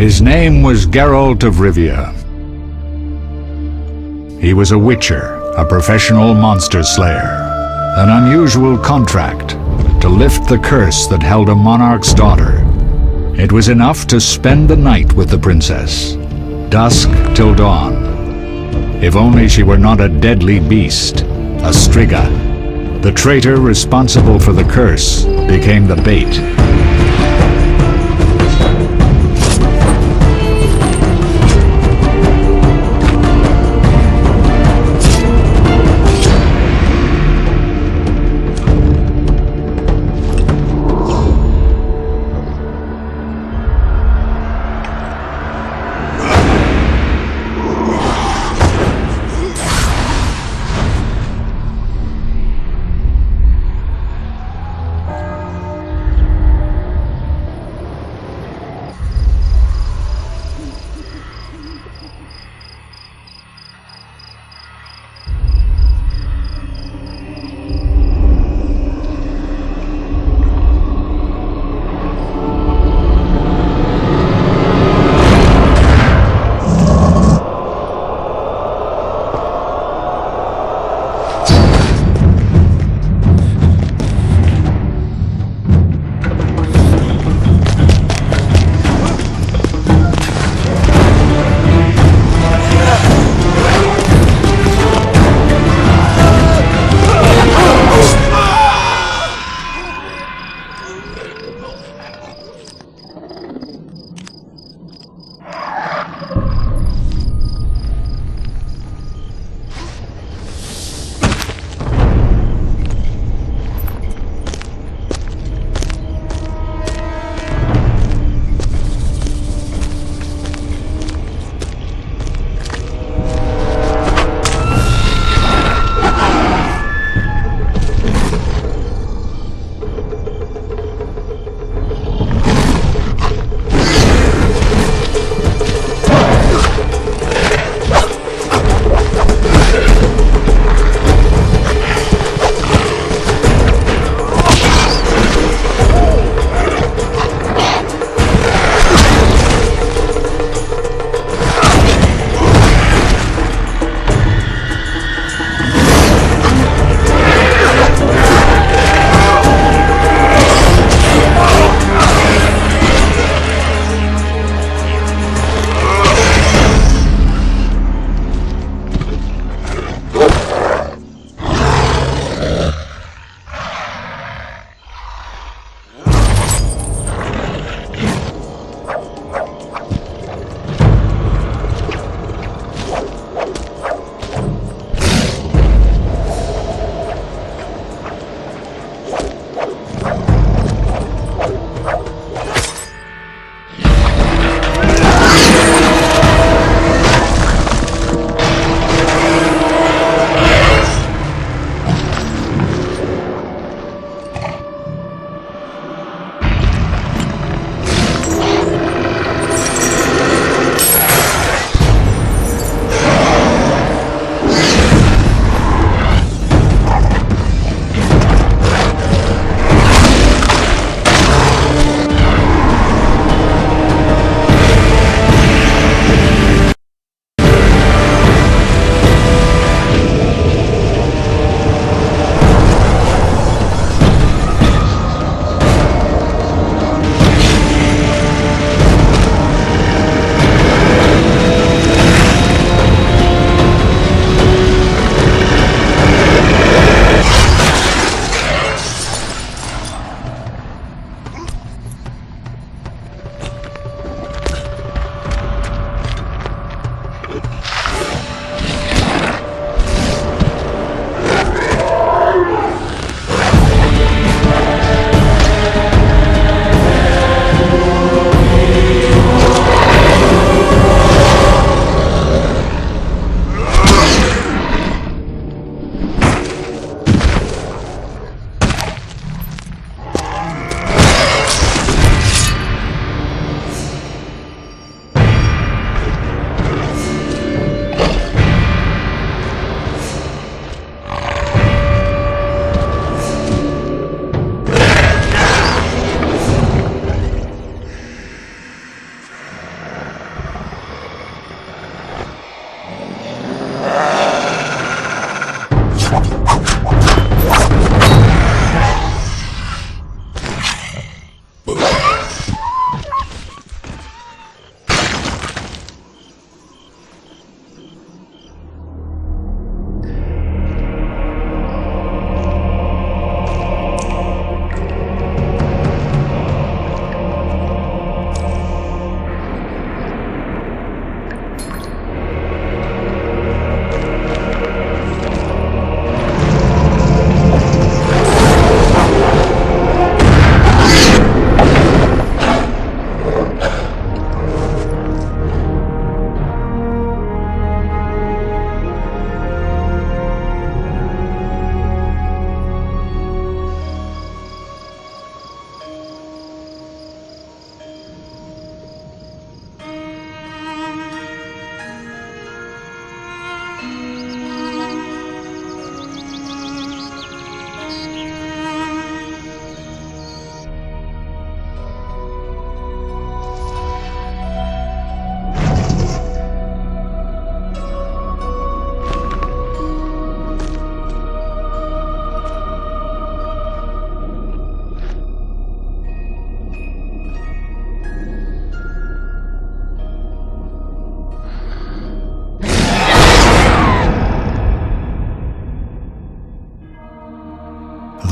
His name was Geralt of Rivia. He was a witcher, a professional monster slayer. An unusual contract to lift the curse that held a monarch's daughter. It was enough to spend the night with the princess, dusk till dawn. If only she were not a deadly beast, a striga. The traitor responsible for the curse became the bait.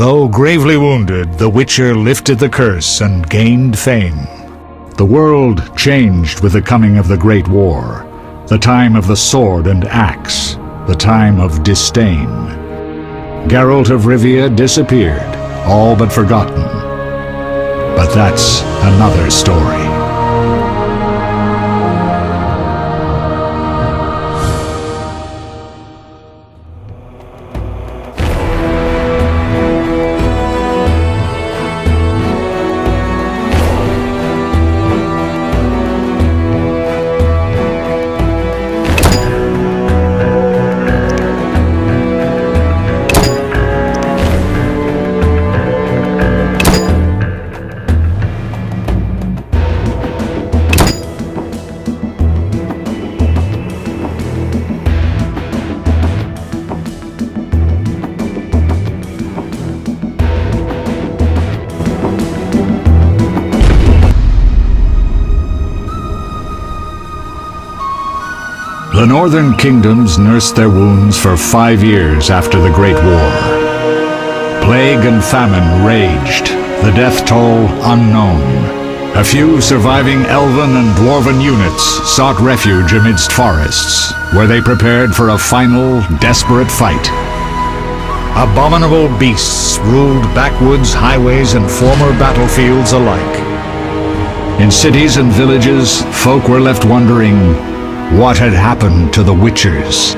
Though gravely wounded, the Witcher lifted the curse and gained fame. The world changed with the coming of the Great War, the time of the sword and axe, the time of disdain. Geralt of Rivia disappeared, all but forgotten. But that's another story. The northern kingdoms nursed their wounds for 5 years after the Great War. Plague and famine raged, the death toll unknown. A few surviving elven and dwarven units sought refuge amidst forests, where they prepared for a final, desperate fight. Abominable beasts ruled backwoods, highways, and former battlefields alike. In cities and villages, folk were left wondering, what had happened to the Witchers?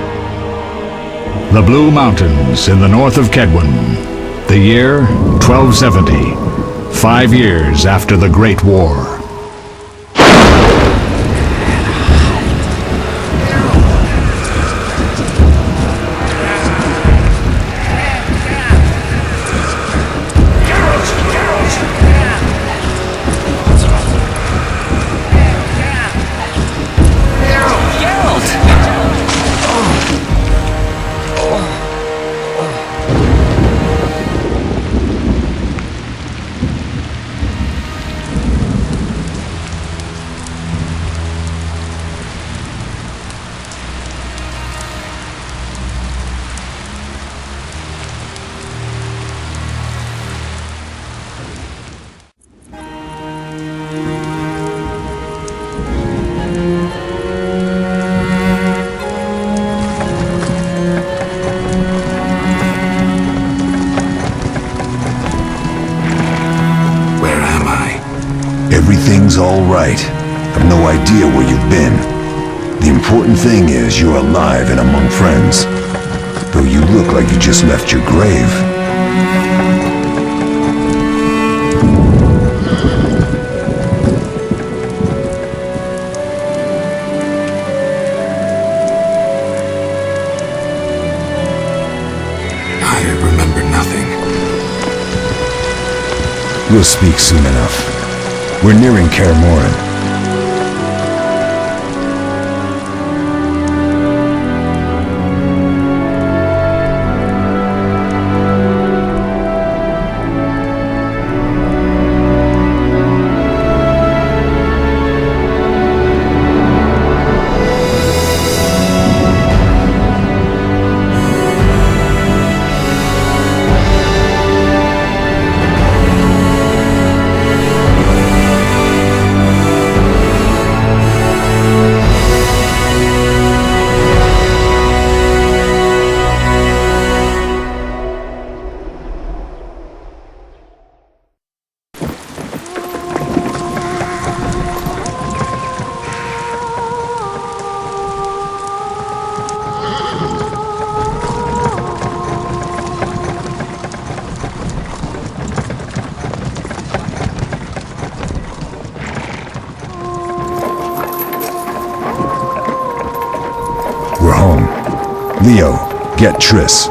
The Blue Mountains in the north of Kedwen. The year 1270, 5 years after the Great War. Everything's all right. I've no idea where you've been. The important thing is you're alive and among friends. Though you look like you just left your grave. I remember nothing. We'll speak soon enough. We're nearing Kaer Morhen. We're home. Leo, get Triss.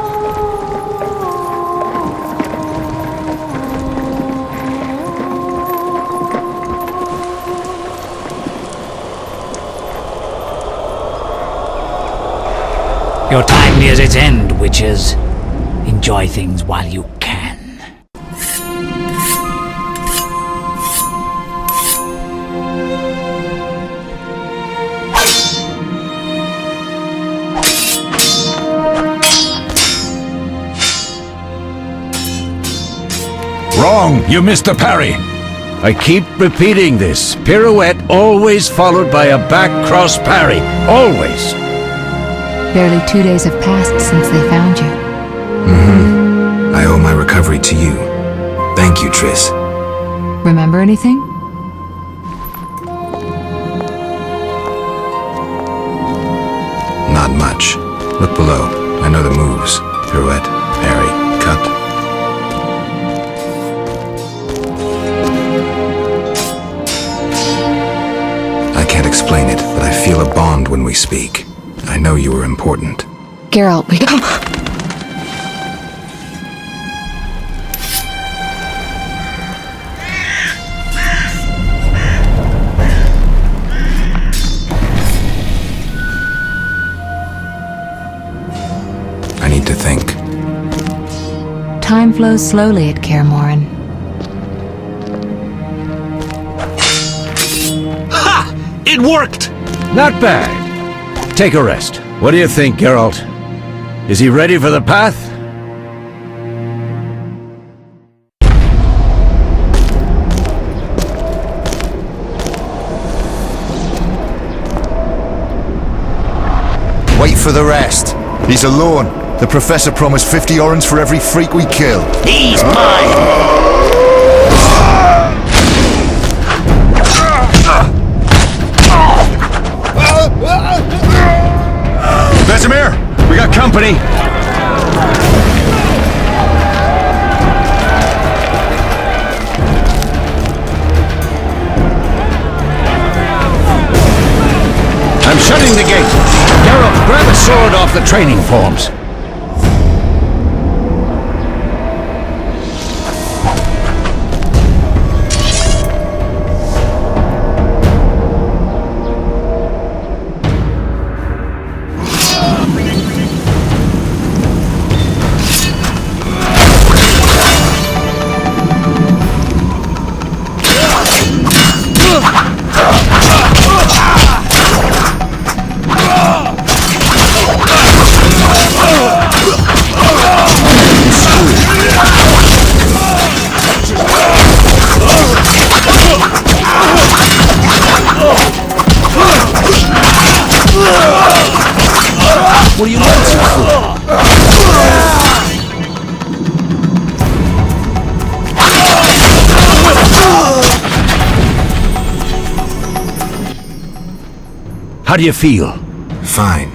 Your time nears its end, witches. Enjoy things while you can. Wrong! You missed the parry! I keep repeating this. Pirouette always followed by a back cross parry. Always! Barely 2 days have passed since they found you. I owe my recovery to you. Thank you, Triss. Remember anything? Not much. Look below. I know the moves. Pirouette, parry, cut. I can't explain it, but I feel a bond when we speak. I know you were important. Geralt, we... I need to think. Time flows slowly at Kaer Morhen. Ha! It worked! Not bad. Take a rest. What do you think, Geralt? Is he ready for the path? Wait for the rest. He's alone. The Professor promised 50 orens for every freak we kill. He's mine! Vesemir! We got company! I'm shutting the gate. Geralt, grab a sword off the training forms. What are you dancing for? How do you feel? Fine.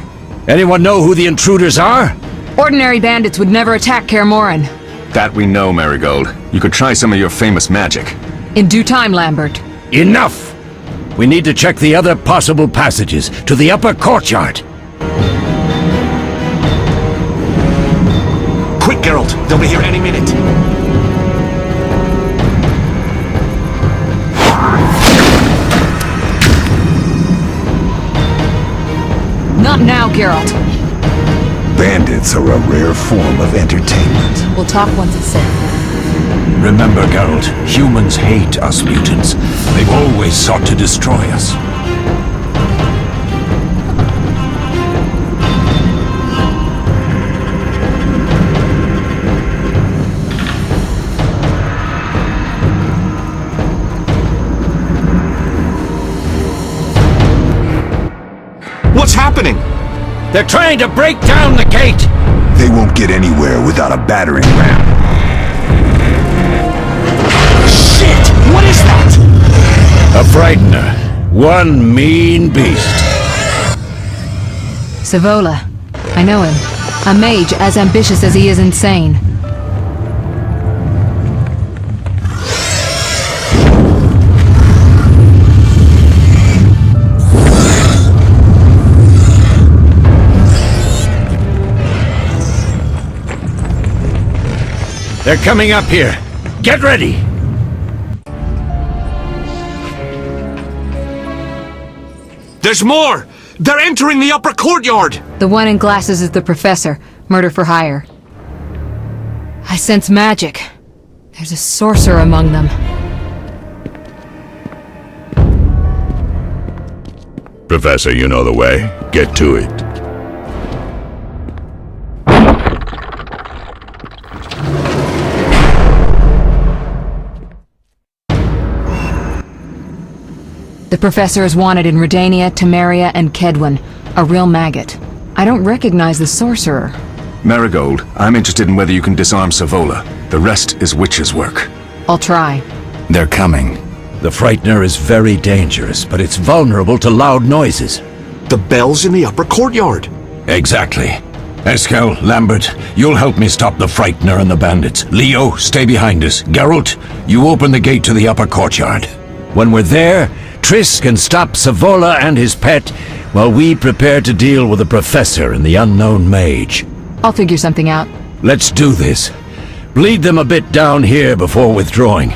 Anyone know who the intruders are? Ordinary bandits would never attack Kaer Morhen. That we know, Marigold. You could try some of your famous magic. In due time, Lambert. Enough! We need to check the other possible passages to the upper courtyard. Quick, Geralt! They'll be here any minute! Not now, Geralt. Bandits are a rare form of entertainment. We'll talk once it's safe. Remember, Geralt, humans hate us mutants. They've always sought to destroy us. What's happening? They're trying to break down the gate! They won't get anywhere without a battering ram. Shit! What is that? A frightener. One mean beast. Savola. I know him. A mage as ambitious as he is insane. They're coming up here. Get ready! There's more! They're entering the upper courtyard! The one in glasses is the Professor. Murder for hire. I sense magic. There's a sorcerer among them. Professor, you know the way. Get to it. The professor is wanted in Redania, Temeria, and Kedwin. A real maggot. I don't recognize the sorcerer. Marigold, I'm interested in whether you can disarm Savola. The rest is Witcher's work. I'll try. They're coming. The Frightener is very dangerous, but it's vulnerable to loud noises. The bell's in the upper courtyard. Exactly. Eskel, Lambert, you'll help me stop the Frightener and the bandits. Leo, stay behind us. Geralt, you open the gate to the upper courtyard. When we're there, Triss can stop Savola and his pet, while we prepare to deal with the Professor and the unknown mage. I'll figure something out. Let's do this. Bleed them a bit down here before withdrawing.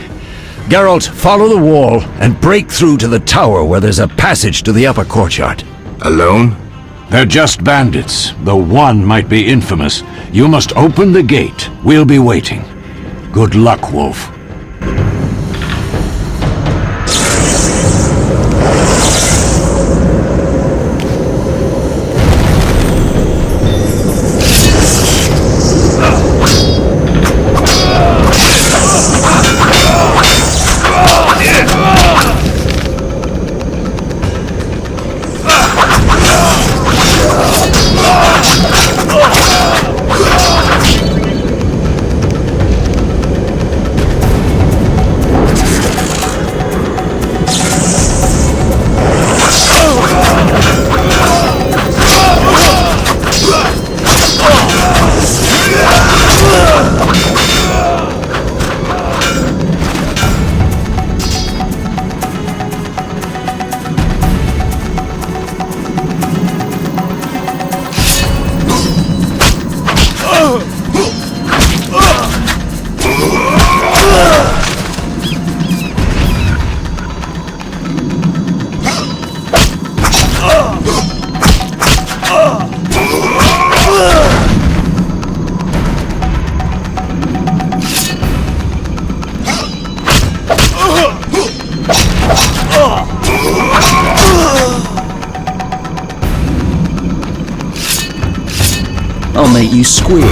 Geralt, follow the wall and break through to the tower where there's a passage to the upper courtyard. Alone? They're just bandits, though one might be infamous. You must open the gate. We'll be waiting. Good luck, Wolf. I'll make you squeal.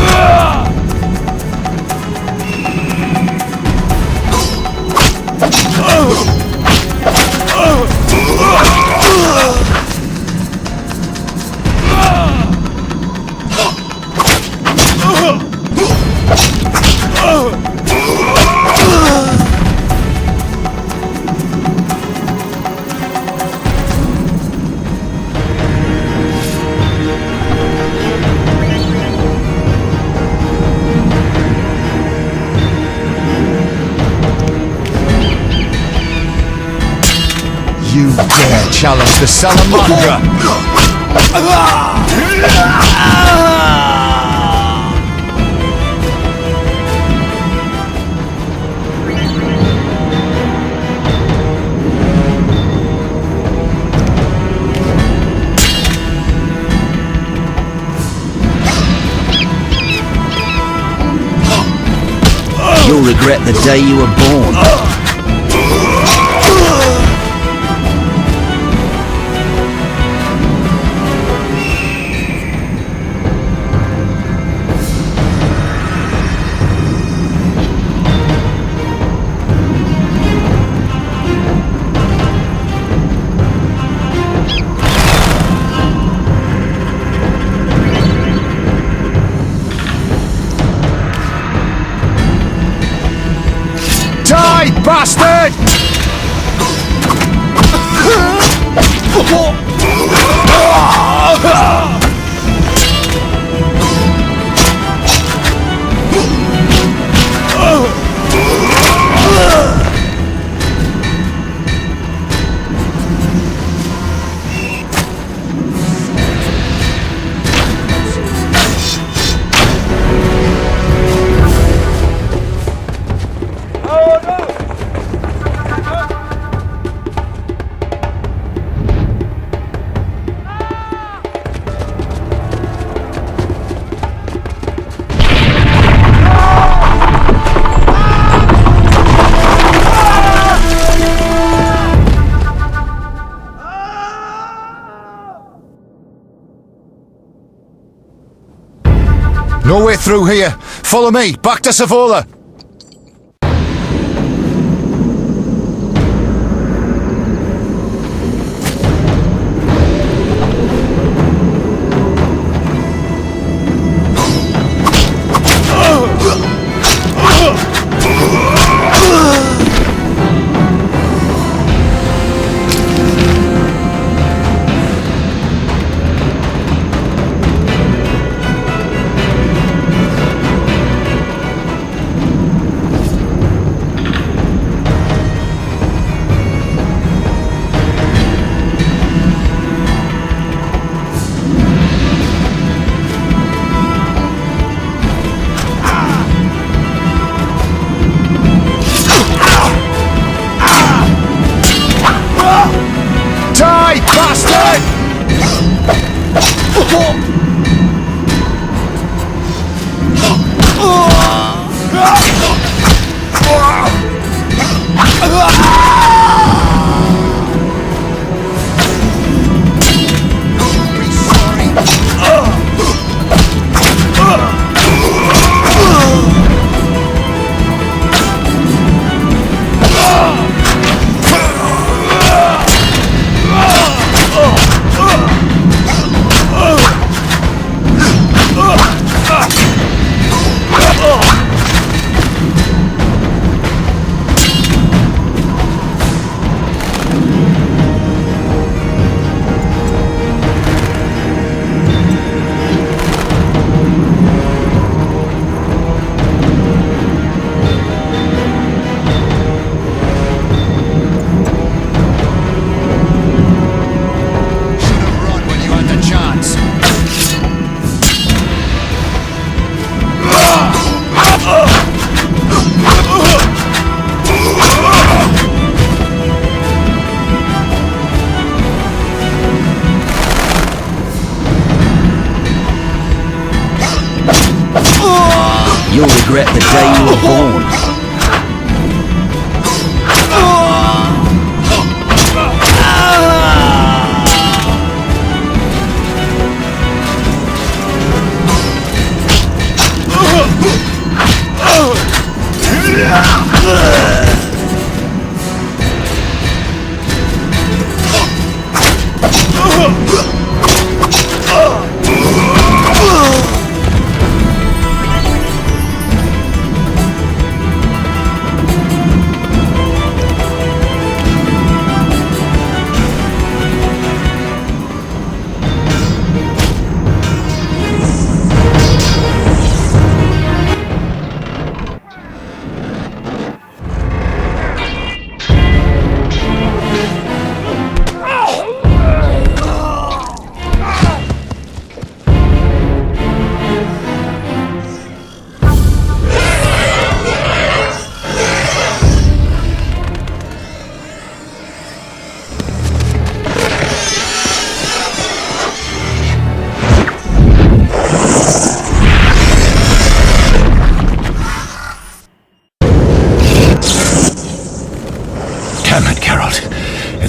You dare challenge the Salamandra! You'll regret the day you were born. Die, bastard! No way through here. Follow me. Back to Savola. You'll regret the day you were born.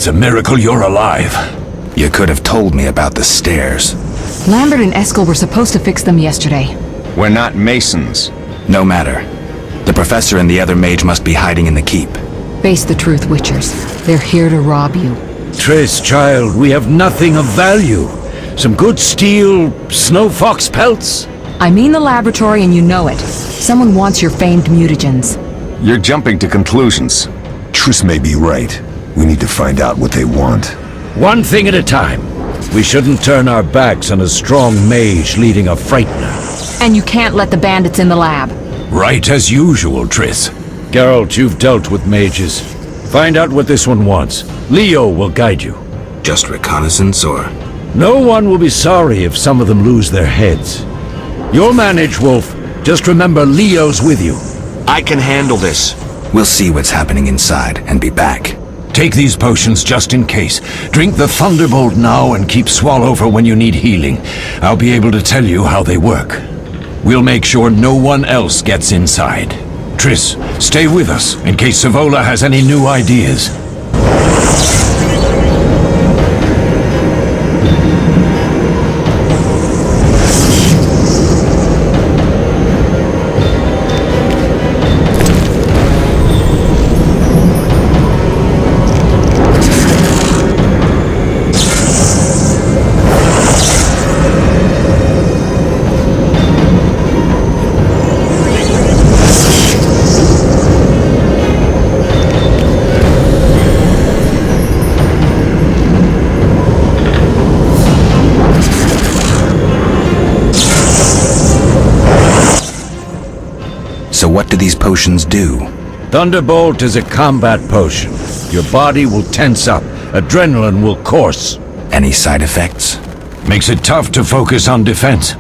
It's a miracle you're alive. You could have told me about the stairs. Lambert and Eskel were supposed to fix them yesterday. We're not masons. No matter. The professor and the other mage must be hiding in the keep. Face the truth, Witchers. They're here to rob you. Triss, child, we have nothing of value. Some good steel, snow fox pelts. I mean the laboratory and you know it. Someone wants your famed mutagens. You're jumping to conclusions. Triss may be right. We need to find out what they want. One thing at a time. We shouldn't turn our backs on a strong mage leading a frightener. And you can't let the bandits in the lab. Right as usual, Triss. Geralt, you've dealt with mages. Find out what this one wants. Leo will guide you. Just reconnaissance, or? No one will be sorry if some of them lose their heads. You'll manage, Wolf. Just remember Leo's with you. I can handle this. We'll see what's happening inside and be back. Take these potions just in case. Drink the Thunderbolt now and keep Swallow for when you need healing. I'll be able to tell you how they work. We'll make sure no one else gets inside. Triss, stay with us in case Savola has any new ideas. So what do these potions do? Thunderbolt is a combat potion. Your body will tense up. Adrenaline will course. Any side effects? Makes it tough to focus on defense.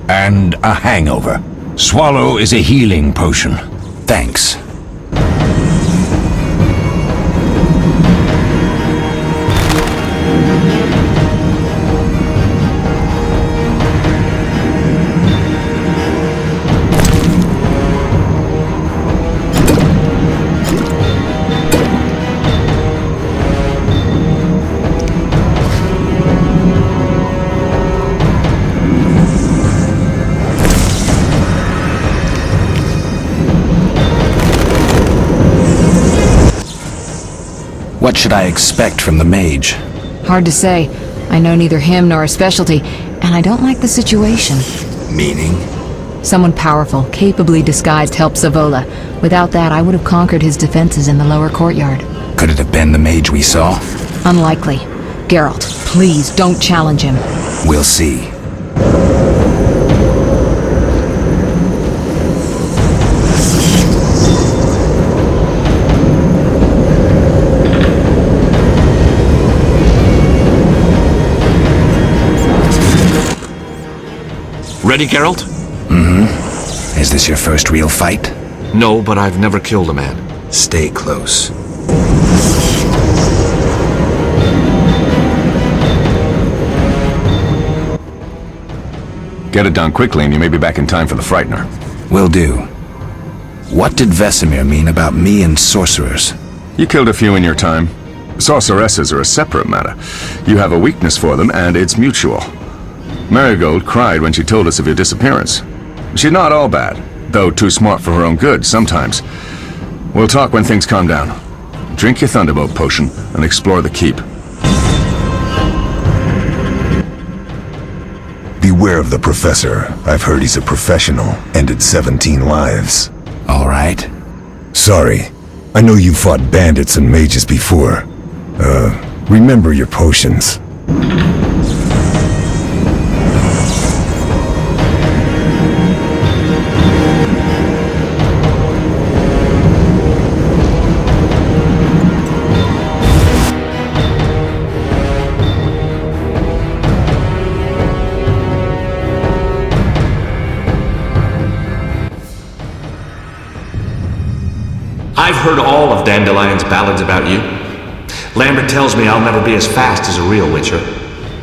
And a hangover. Swallow is a healing potion. Thanks. What should I expect from the mage? Hard to say. I know neither him nor his specialty, and I don't like the situation. Meaning? Someone powerful, capably disguised helped Savola. Without that, I would have conquered his defenses in the lower courtyard. Could it have been the mage we saw? Unlikely. Geralt, please don't challenge him. We'll see. Ready, Geralt? Mm-hmm. Is this your first real fight? No, but I've never killed a man. Stay close. Get it done quickly and you may be back in time for the Frightener. Will do. What did Vesemir mean about me and sorcerers? You killed a few in your time. Sorceresses are a separate matter. You have a weakness for them, and it's mutual. Marigold cried when she told us of your disappearance. She's not all bad, though too smart for her own good sometimes. We'll talk when things calm down. Drink your Thunderbolt potion and explore the keep. Beware of the Professor. I've heard he's a professional. Ended 17 lives. All right. Sorry. I know you fought bandits and mages before. Remember your potions. I've heard all of Dandelion's ballads about you. Lambert tells me I'll never be as fast as a real Witcher.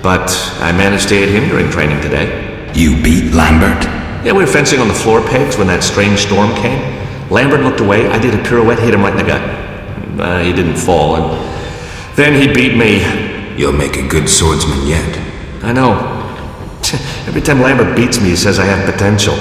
But I managed to aid him during training today. You beat Lambert? Yeah, we were fencing on the floor pegs when that strange storm came. Lambert looked away, I did a pirouette, hit him right in the gut. He didn't fall, and then he beat me. You'll make a good swordsman yet. I know. Every time Lambert beats me, he says I have potential.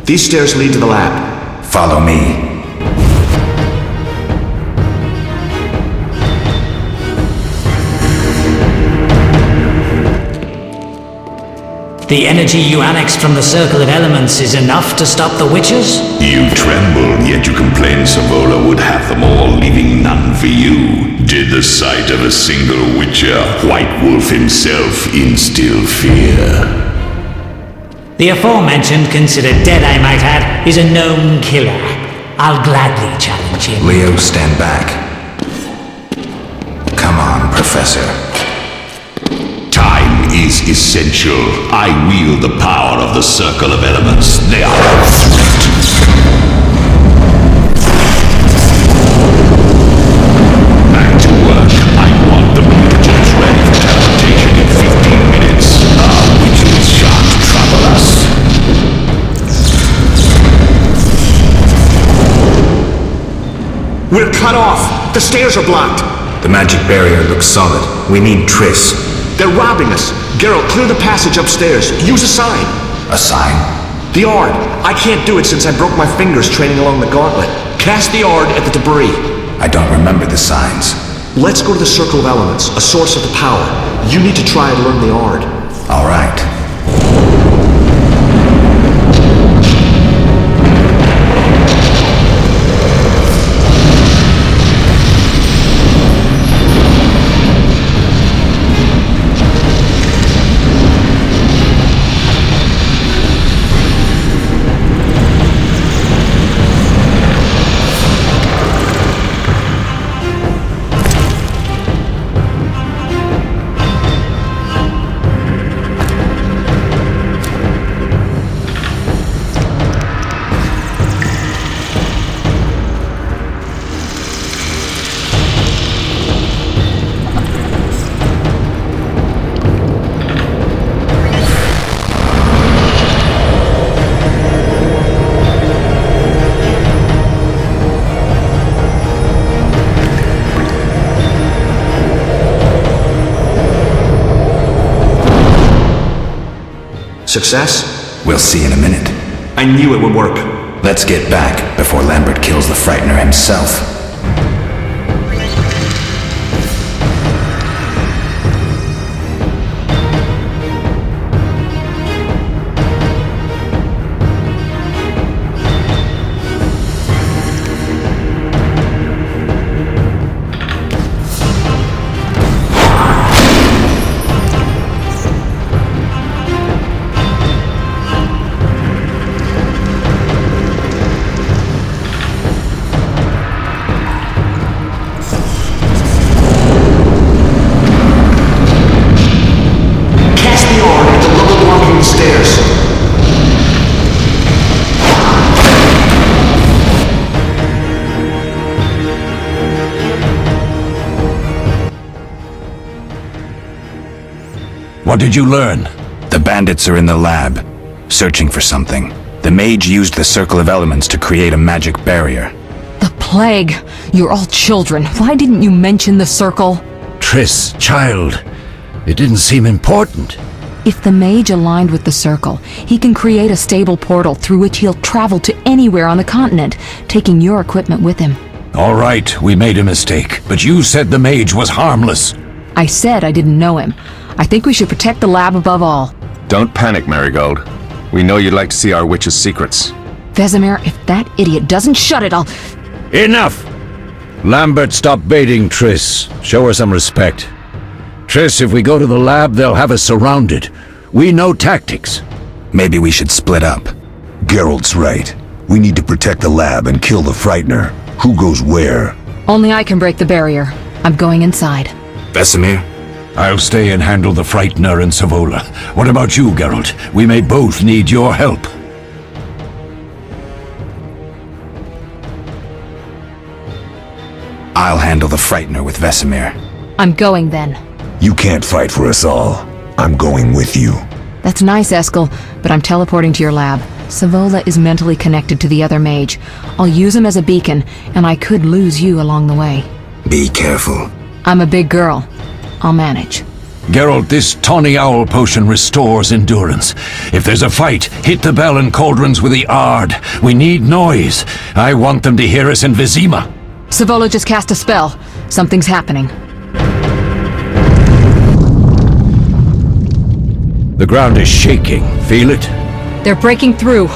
These stairs lead to the lab. Follow me. The energy you annexed from the Circle of Elements is enough to stop the Witchers? You tremble, yet you complain Savola would have them all, leaving none for you. Did the sight of a single Witcher, White Wolf himself, instill fear? The aforementioned, considered dead I might add, is a known killer. I'll gladly challenge him. Leo, stand back. Come on, Professor. Time is essential. I wield the power of the Circle of Elements. They are absolute. Back to work. I want the mutagens ready for teleportation in 15 minutes. Our witches shan't trouble us. We're cut off! The stairs are blocked! The magic barrier looks solid. We need Triss. They're robbing us! Geralt, clear the passage upstairs. Use a sign! A sign? The Ard. I can't do it since I broke my fingers training along the gauntlet. Cast the Ard at the debris. I don't remember the signs. Let's go to the Circle of Elements, a source of the power. You need to try and learn the Ard. All right. Success? We'll see in a minute. I knew it would work. Let's get back before Lambert kills the Frightener himself. What did you learn? The bandits are in the lab, searching for something. The mage used the Circle of Elements to create a magic barrier. The plague! You're all children. Why didn't you mention the circle? Triss, child, it didn't seem important. If the mage aligned with the circle, he can create a stable portal through which he'll travel to anywhere on the continent, taking your equipment with him. All right, we made a mistake, but you said the mage was harmless. I said I didn't know him. I think we should protect the lab above all. Don't panic, Marigold. We know you'd like to see our witch's secrets. Vesemir, if that idiot doesn't shut it, I'll... Enough! Lambert, stop baiting Triss. Show her some respect. Triss, if we go to the lab, they'll have us surrounded. We know tactics. Maybe we should split up. Geralt's right. We need to protect the lab and kill the Frightener. Who goes where? Only I can break the barrier. I'm going inside. Vesemir? I'll stay and handle the Frightener and Savola. What about you, Geralt? We may both need your help. I'll handle the Frightener with Vesemir. I'm going then. You can't fight for us all. I'm going with you. That's nice, Eskel, but I'm teleporting to your lab. Savola is mentally connected to the other mage. I'll use him as a beacon, and I could lose you along the way. Be careful. I'm a big girl. I'll manage. Geralt, this tawny owl potion restores endurance. If there's a fight, hit the bell and cauldrons with the Ard. We need noise. I want them to hear us in Vizima. Savola just cast a spell. Something's happening. The ground is shaking. Feel it? They're breaking through.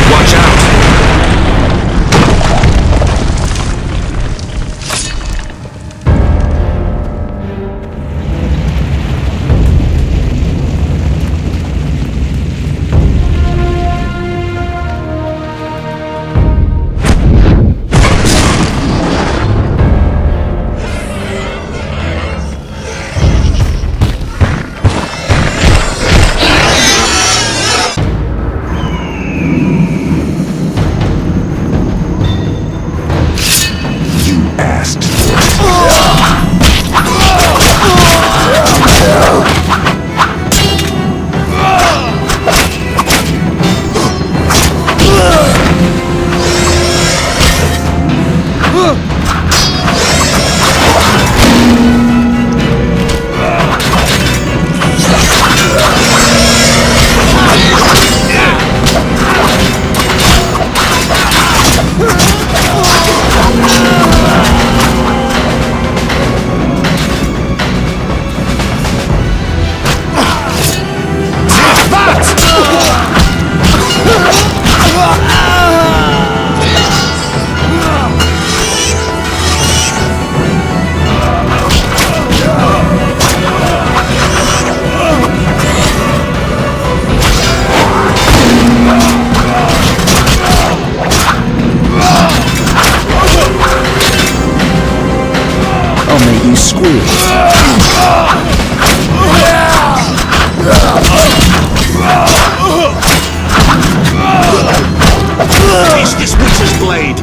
Watch out! Taste this witch's blade!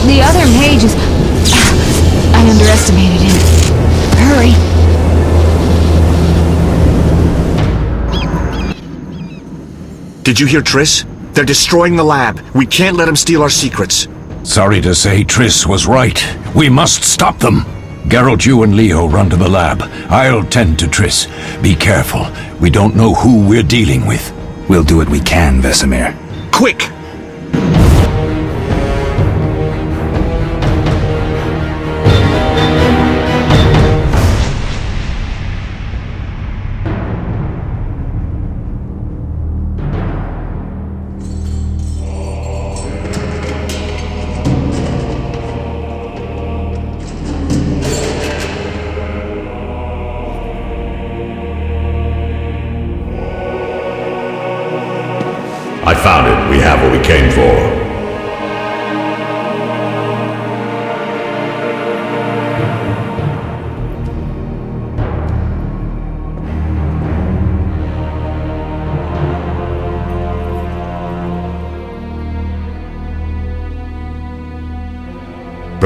The other mage is... I underestimated him. Hurry. Did you hear Triss? They're destroying the lab. We can't let them steal our secrets. Sorry to say, Triss was right. We must stop them. Geralt, you and Leo run to the lab. I'll tend to Triss. Be careful. We don't know who we're dealing with. We'll do what we can, Vesemir. Quick! I found it. We have what we came for.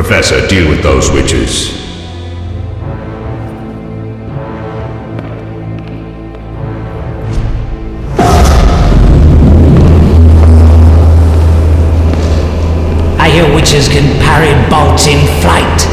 Professor, deal with those witches. I hear witches can parry bolts in flight.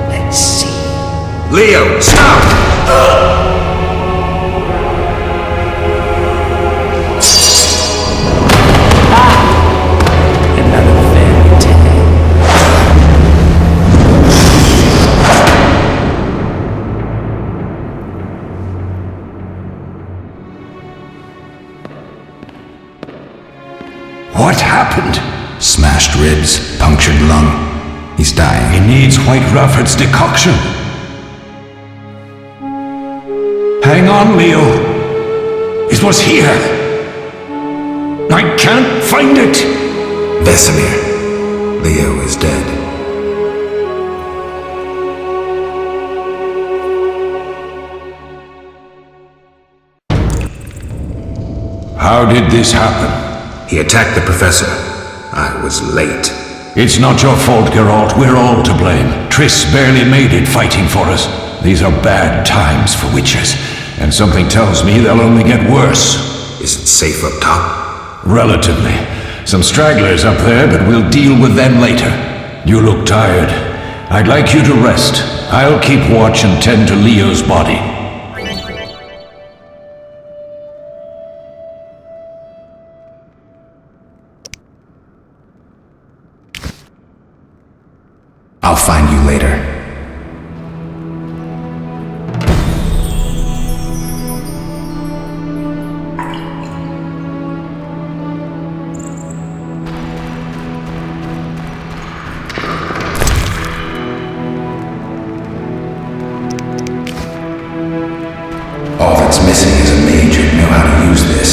Let's see. Leo, stop! Another fairy tale. What happened? Smashed ribs, punctured lung. He's dying. He needs White Rufford's decoction. Hang on, Leo. It was here. I can't find it. Vesemir. Leo is dead. How did this happen? He attacked the professor. I was late. It's not your fault, Geralt. We're all to blame. Triss barely made it fighting for us. These are bad times for witches, and something tells me they'll only get worse. Is it safe up top? Relatively. Some stragglers up there, but we'll deal with them later. You look tired. I'd like you to rest. I'll keep watch and tend to Leo's body. I'll find you later. All that's missing is a mage who'd know how to use this.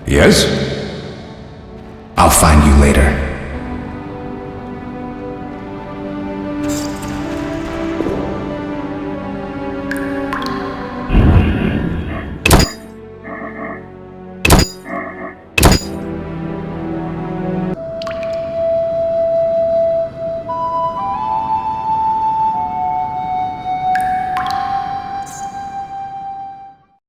Yes? I'll find you later.